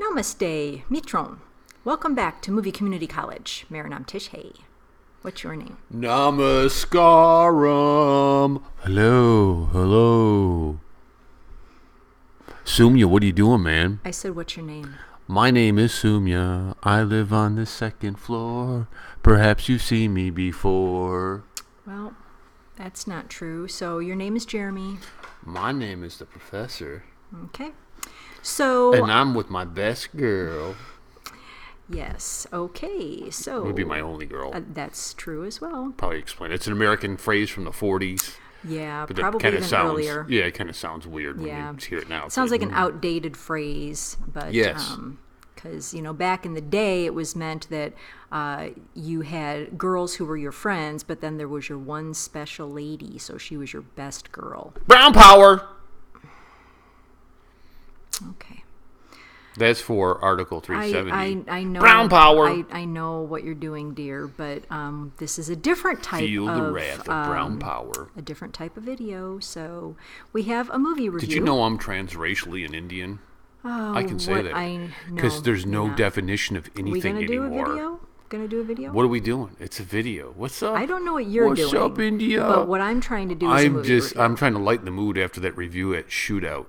Namaste, Mitron. Welcome back to Movie Community College. Maranam Tishhay. What's your name? Namaskaram. Hello. Sumya, what are you doing, man? I said, what's your name? My name is Sumya. I live on the second floor. Perhaps you've seen me before. Well, that's not true. So your name is Jeremy. My name is the professor. Okay. So... And I'm with my best girl. Yes. Okay. So... Would be my only girl. That's true as well. Probably explain. It's an American phrase from the 40s. Yeah, but probably even earlier. Yeah, it kind of sounds weird when you hear it now. It sounds like an outdated phrase, but yes. Because, back in the day, it was meant that you had girls who were your friends, but then there was your one special lady, so she was your best girl. Brown power! Okay. That's for Article 370. I know. Brown power! I know what you're doing, dear, but this is a different type Feel the wrath of brown power. A different type of video, so we have a movie review. Did you know I'm transracially an Indian? Oh, I can say that. Because there's no definition of anything anymore. Gonna do a video? What are we doing? It's a video. What's up? I don't know what you're doing. What's up, India? But what I'm trying to do is a movie review. I'm trying to lighten the mood after that review at Shootout.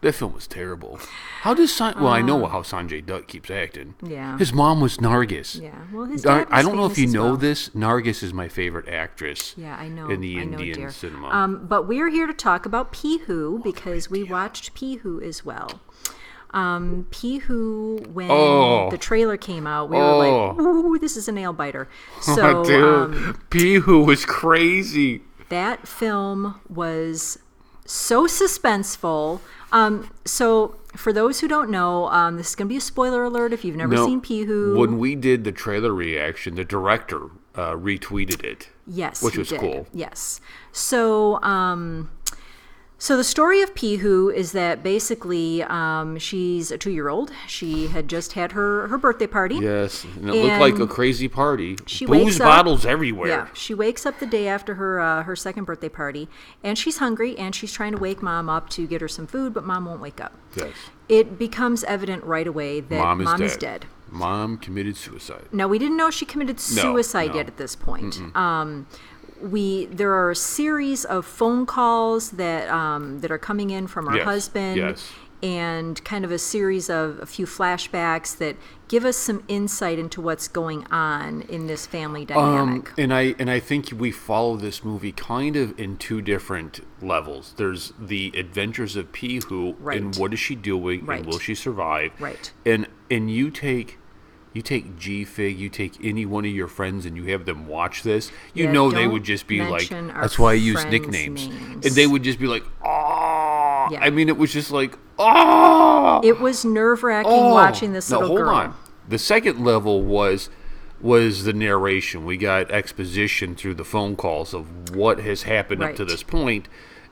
That film was terrible. How does I know how Sanjay Dutt keeps acting. Yeah. His mom was Nargis. Yeah. Well, his dad was I don't know if you famous as know well. this. Nargis is my favorite actress. Yeah, I know. In the I know, Indian dear. cinema. But we're here to talk about Pihu because we watched Pihu as well. Pihu, when the trailer came out, we were like, ooh, this is a nail biter. So, dude, Pihu was crazy. That film was so suspenseful. So for those who don't know, this is going to be a spoiler alert if you've never seen Pihu. When we did the trailer reaction, the director retweeted it. Yes, which was cool. Yes. So, so the story of Pihu is that basically she's a 2-year-old. She had just had her birthday party. Yes, and it looked like a crazy party. She Booze bottles everywhere. Yeah, she wakes up the day after her second birthday party, and she's hungry, and she's trying to wake Mom up to get her some food, but Mom won't wake up. Yes. It becomes evident right away that Mom is dead. Mom committed suicide. Now, we didn't know she committed suicide yet at this point. There are a series of phone calls that are coming in from her husband, and kind of a series of a few flashbacks that give us some insight into what's going on in this family dynamic. And I think we follow this movie kind of in two different levels. There's the adventures of Pihu, and what is she doing, and will she survive? Right. And you take G-Fig, you take any one of your friends and you have them watch this, they would just be like, that's why I use nicknames. And they would just be like, oh. Yeah. I mean, it was just like, oh. It was nerve-wracking watching this little girl. Hold on. The second level was the narration. We got exposition through the phone calls of what has happened up to this point,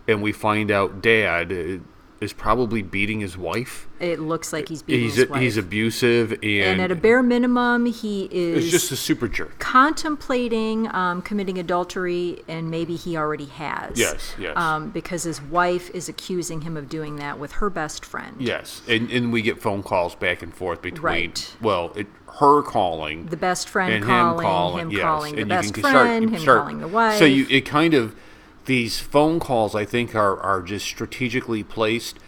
and we find out Dad is probably beating his wife. It looks like he's beating his wife. He's abusive, and at a bare minimum, he is just a super jerk. Contemplating committing adultery, and maybe he already has. Yes. Because his wife is accusing him of doing that with her best friend. Yes, and we get phone calls back and forth between, her calling, the best friend and calling, him calling the best friend, him calling the wife. So it kind of, these phone calls, I think, are just strategically placed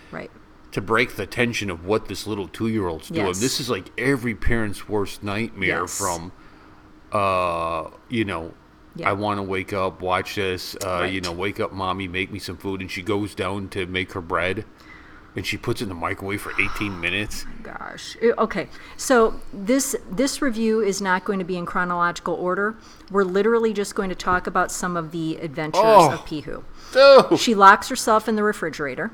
to break the tension of what this little 2-year-old's doing. Yes. This is like every parent's worst nightmare from, I want to wake up, watch this, wake up, Mommy, make me some food. And she goes down to make her bread, and she puts it in the microwave for 18 minutes. Oh my gosh. Okay. So this review is not going to be in chronological order. We're literally just going to talk about some of the adventures of Pihu. Dude. She locks herself in the refrigerator.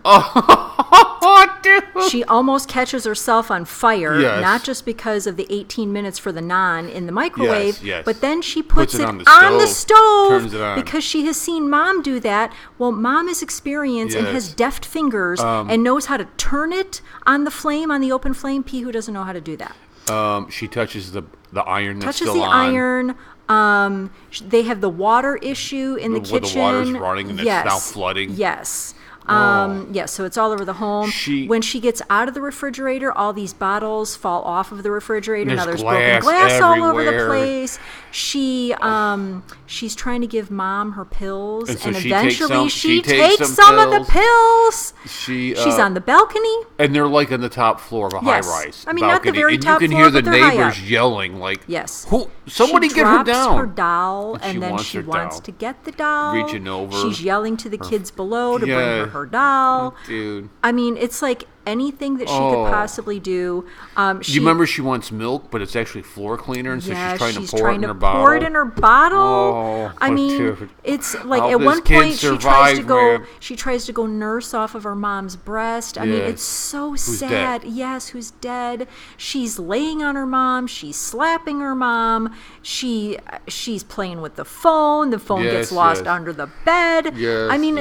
Dude. She almost catches herself on fire, not just because of the 18 minutes for the naan in the microwave, but then she puts it on the stove turns it on. Because she has seen Mom do that. Well, Mom is experienced and has deft fingers and knows how to turn it on the flame, on the open flame. Pihu doesn't know how to do that. She touches the iron that's touches still the on. iron. They have the water issue in the kitchen. The water's running and it's now flooding. Yes. Yeah, so it's all over the home. When she gets out of the refrigerator, all these bottles fall off of the refrigerator. Now there's broken glass all over the place. She's trying to give Mom her pills, and eventually she takes some of the pills. She's on the balcony. And they're like on the top floor of a high-rise I mean, balcony. not the very top floor, and you can hear the neighbors yelling, like, yes. Somebody get her down. She drops her doll, and then she wants to get the doll. Reaching over. She's yelling to the kids below to bring her doll. Dude. I mean, it's like anything that she could possibly do. You remember she wants milk, but it's actually floor cleaner, and so she's trying to pour it in her bottle. Pour it in her bottle. I mean, dude. It's like at one point she tries to go nurse off of her mom's breast. I mean, it's so sad. Dead? Yes, who's dead? She's laying on her mom. She's slapping her mom. She's playing with the phone. The phone gets lost under the bed. Yes, I mean,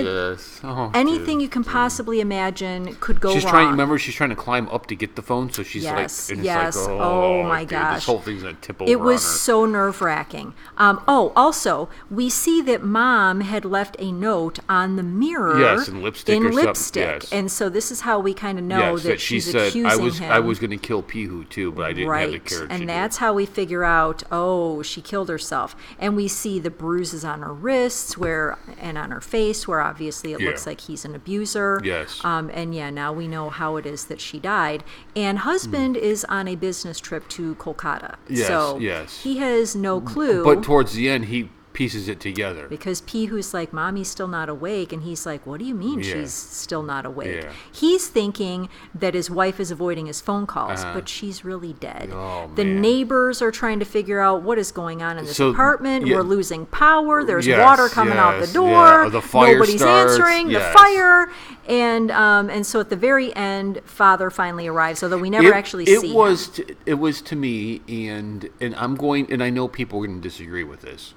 anything dude, you can possibly imagine could go wrong. Remember, she's trying to climb up to get the phone, so she's like, oh my gosh, this whole thing's gonna tip over. It was on her. so nerve-wracking. Also, we see that Mom had left a note on the mirror. Yes, in lipstick. Yes. And so this is how we kind of know that she she's said, accusing him. I was going to kill Pihu too, but I didn't have the courage. And that's how we figure out, she killed herself. And we see the bruises on her wrists and on her face, where obviously it looks like he's an abuser. Yes. Now we know how it is that she died. And husband is on a business trip to Kolkata. Yes, so he has no clue. But towards the end, he pieces it together. Because Pihu's like, Mommy's still not awake. And he's like, what do you mean she's still not awake? Yeah. He's thinking that his wife is avoiding his phone calls, but she's really dead. The neighbors are trying to figure out what is going on in this apartment. We're losing power. There's water coming out the door. The fire Nobody's answering. The fire. And so at the very end, Father finally arrives, although we never actually see him. It was to me, and I know people are going to disagree with this,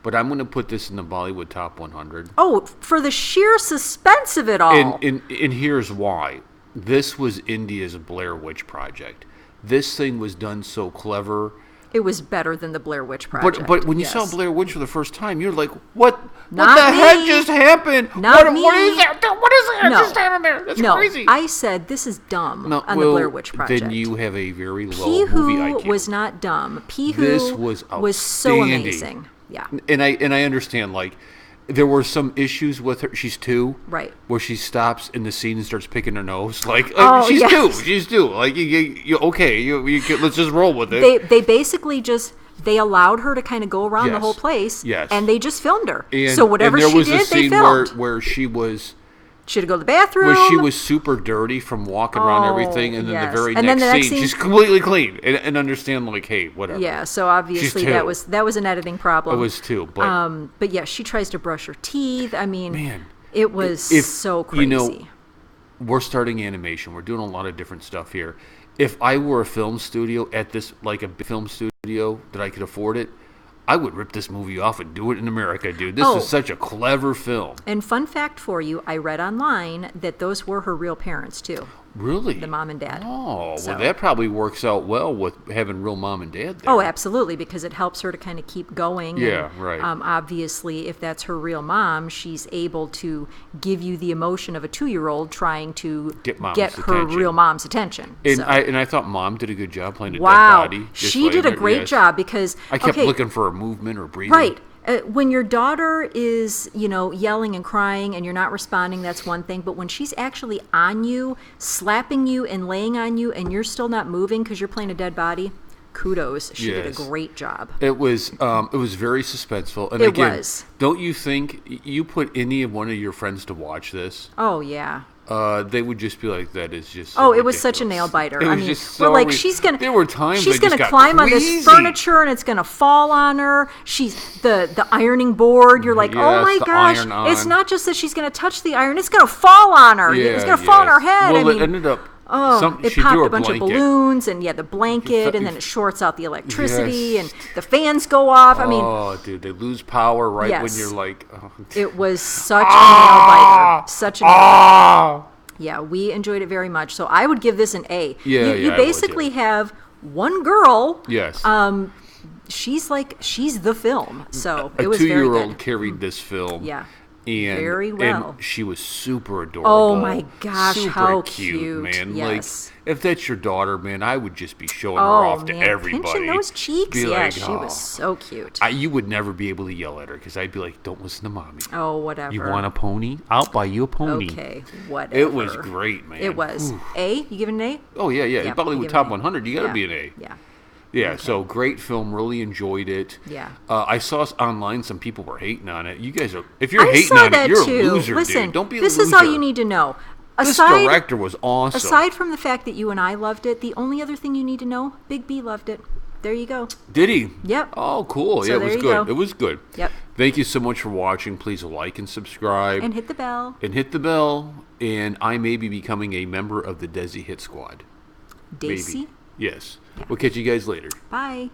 but I'm going to put this in the Bollywood Top 100. Oh, for the sheer suspense of it all. And here's why. This was India's Blair Witch Project. This thing was done so clever. It was better than the Blair Witch Project. But when you saw Blair Witch for the first time, you're like, what the heck just happened? What is that? What is that just happened there? That's crazy. I said, this is dumb on the Blair Witch Project. Then you have a very low movie IQ. Pihu was not dumb. Pihu was so amazing. Yeah. And I understand, like, there were some issues with her. She's 2. Right. Where she stops in the scene and starts picking her nose. Like, she's 2. Like, let's just roll with it. They basically they allowed her to kind of go around the whole place. Yes. And they just filmed her. So whatever she did, they filmed. Where she was... She had to go to the bathroom. Where she was super dirty from walking around everything, and then the very next scene, she's completely clean. And understand, like, hey, whatever. Yeah, so obviously that was an editing problem. It was 2, but yeah, she tries to brush her teeth. I mean, man, it was so crazy. We're starting animation. We're doing a lot of different stuff here. If I were a film studio like a big film studio that I could afford it, I would rip this movie off and do it in America, dude. This is such a clever film. And fun fact for you, I read online that those were her real parents, too. Really? The mom and dad. Oh, well, that probably works out well with having real mom and dad there. Oh, absolutely, because it helps her to kind of keep going. Yeah, right. Obviously, if that's her real mom, she's able to give you the emotion of a 2-year-old trying to get her real mom's attention. And I thought Mom did a good job playing a dead body. She did a great job because... I kept looking for a movement or breathing. Right. When your daughter is, yelling and crying and you're not responding, that's one thing. But when she's actually on you, slapping you and laying on you, and you're still not moving because you're playing a dead body, kudos. She did a great job. It was very suspenseful. And again, don't you think you put any of one of your friends to watch this? Oh, yeah. They would just be like, that is just so ridiculous. Was such a nail biter. I mean, we're like, she's gonna. There were times she's gonna climb on this furniture and it's gonna fall on her. She's the ironing board. You're like, oh my gosh! It's not just that she's gonna touch the iron; it's gonna fall on her. It's gonna fall on her head. Well, it ended up. It popped a bunch of balloons, and the blanket, and then it shorts out the electricity, and the fans go off. I mean, dude, they lose power when you're like, it was such a nail biter, such a nail biter. Yeah, we enjoyed it very much. So I would give this an A. You basically have one girl. Yes. She's the film. So it was very good. A 2-year-old carried this film. Yeah. very well. And she was super adorable. Oh my gosh, super how cute, man. Yes. Like, if that's your daughter, man, I would just be showing her off to everybody. Pinching those cheeks. Be Yeah, like, she was so cute. You would never be able to yell at her because I'd be like, don't listen to mommy. Oh, whatever. You want a pony? I'll buy you a pony. Okay, whatever. It was great, man. It was. Ooh. A? You give it an A? Oh, yeah. Yep, Bollywood Top 100, you got to be an A. Yeah. Yeah, so great film. Really enjoyed it. Yeah. I saw online some people were hating on it. You guys are, if you're hating on it, you're a loser, Listen, dude. Don't be a loser. This is all you need to know. This director was awesome. Aside from the fact that you and I loved it, the only other thing you need to know, Big B loved it. There you go. Did he? Yep. Oh, cool. So yeah, it was good. go. It was good. Yep. Thank you so much for watching. Please like and subscribe. And hit the bell. And I may be becoming a member of the Desi Hit Squad. Daisy? Maybe. Yes. Yeah. We'll catch you guys later. Bye.